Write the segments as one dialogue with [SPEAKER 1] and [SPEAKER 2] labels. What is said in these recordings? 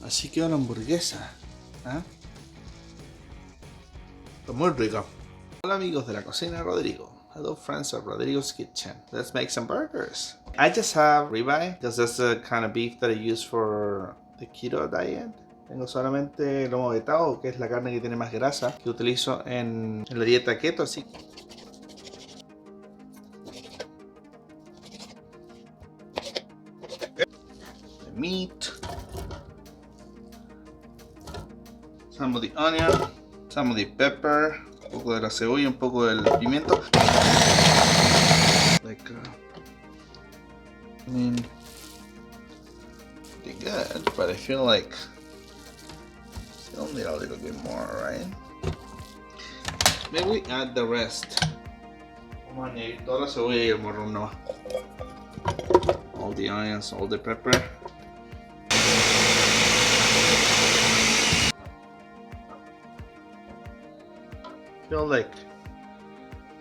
[SPEAKER 1] Así quedó la hamburguesa. ¿Ah? Está muy rica. Hola amigos de la cocina Rodrigo. Hello friends of Rodrigo's Kitchen. Let's make some burgers. I just have ribeye because that's the kind of beef that I use for the keto diet. Tengo solamente lomo vetado, que es la carne que tiene más grasa, que utilizo en la dieta keto, así. The meat. Some of the onion. Some of the pepper. Un poco de la cebolla, un poco del pimiento. Like, I mean, pretty good, but I feel like still need a little bit more, right? Maybe we add the rest. Vamos a añadir toda la cebolla y el morrón nomás. All the onions, all the pepper. Feel like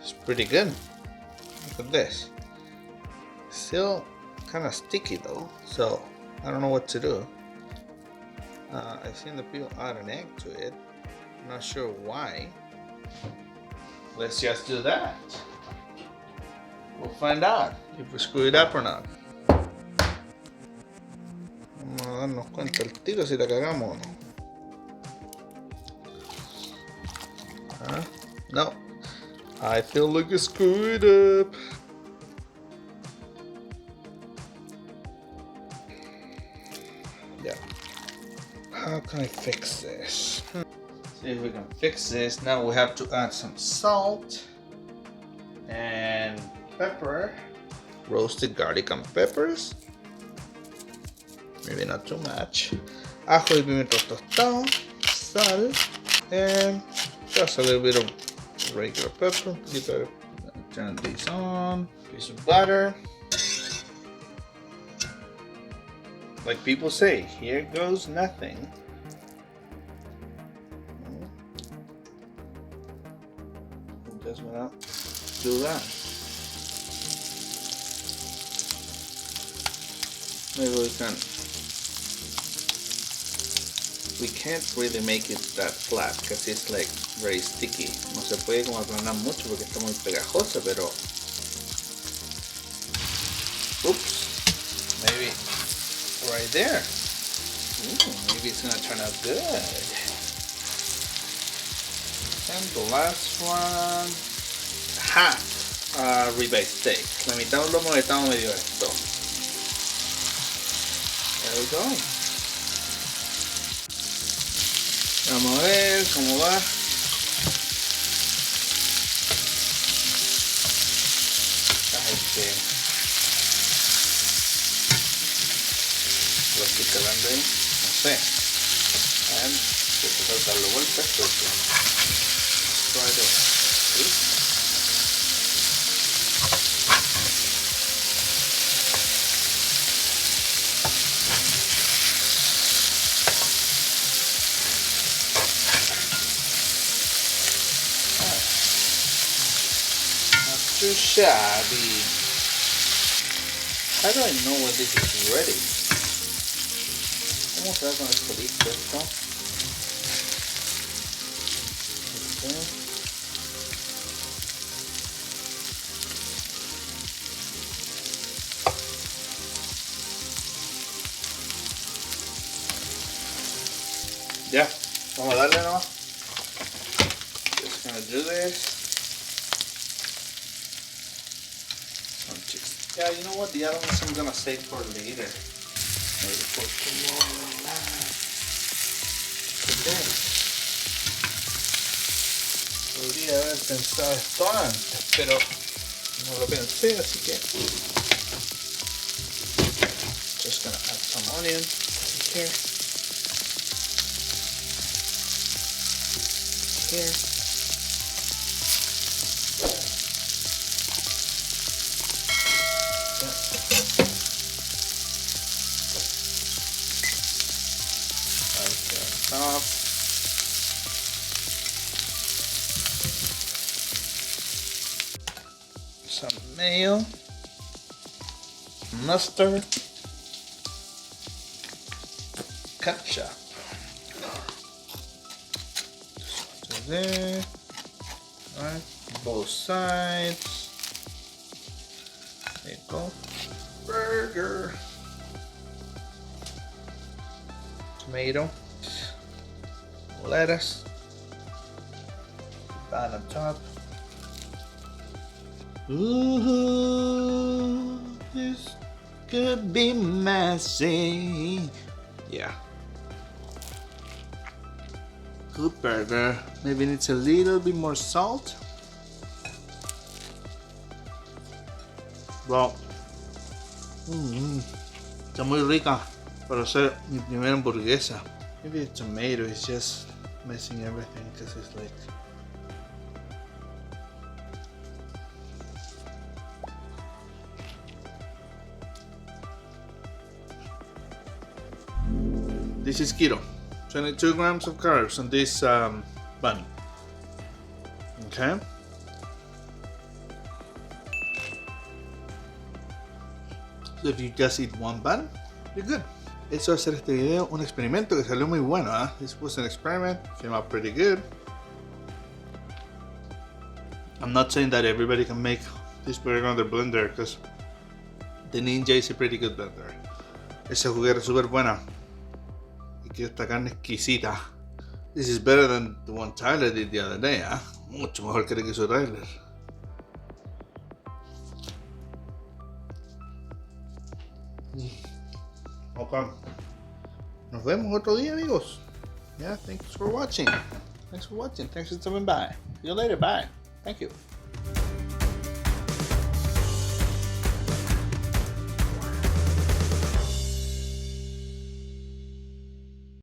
[SPEAKER 1] it's pretty good. Look at this. Still kind of sticky though, so I don't know what to do. I've seen the people add an egg to it. I'm not sure why. Let's just do that. We'll find out if we screw it up or not. Vamos a darnos cuenta al tiro si la cagamos o no. No, I feel like I screwed up. Yeah. How can I fix this? See if we can fix this. Now we have to add some salt and pepper. Roasted garlic and peppers. Maybe not too much. Ajo y pimiento tostado. Sal. And just a little bit of regular pepper. Turn these on. Piece of butter. Like people say, here goes nothing. Just gonna do that. Maybe we can't really make it that flat because it's like very sticky. No se puede como aplanar mucho porque está muy pegajosa, pero oops, maybe right there. Maybe it's gonna turn out good. And the last one, half ribeye steak. La mitad un lomo vetado medio esto. There we go. Vamos a ver cómo va. Lo estoy calando ahí, no sé. And voy a darle vueltas porque try to see. Too shabby. How do I know when this is ready? ¿Cómo se va con el solito esto? Okay. Ya, vamos a darle nomás. Just gonna do this. Yeah, you know what? The other ones I'm gonna save for later. Maybe for tomorrow. Today. Podría haber pensado esto antes, pero no lo pensé, así que just gonna add some onion here. Here. Off. Some mayo, mustard, ketchup. Just there. Alright, both sides. There you go. Burger. Tomato. Lettuce. That on top. Ooh, this could be messy. Yeah. Good burger. Maybe needs a little bit more salt. Wow. Está muy rica para hacer mi primera hamburguesa. Maybe the tomato is just messing everything because it's like. This is keto. 22 grams of carbs on this bun. Okay. So if you just eat one bun, you're good. Eso va a ser este video un experimento que salió muy bueno. This was an experiment, came out pretty good. I'm not saying that everybody can make this burger on their blender because the Ninja is a pretty good blender. Esa juguera es súper buena. Y que esta carne exquisita. This is better than the one Tyler did the other day. Mucho mejor que el que hizo Tyler. Okay. Nos vemos otro día, amigos. Yeah, thanks for watching. Thanks for stopping by. See you later. Bye. Thank you.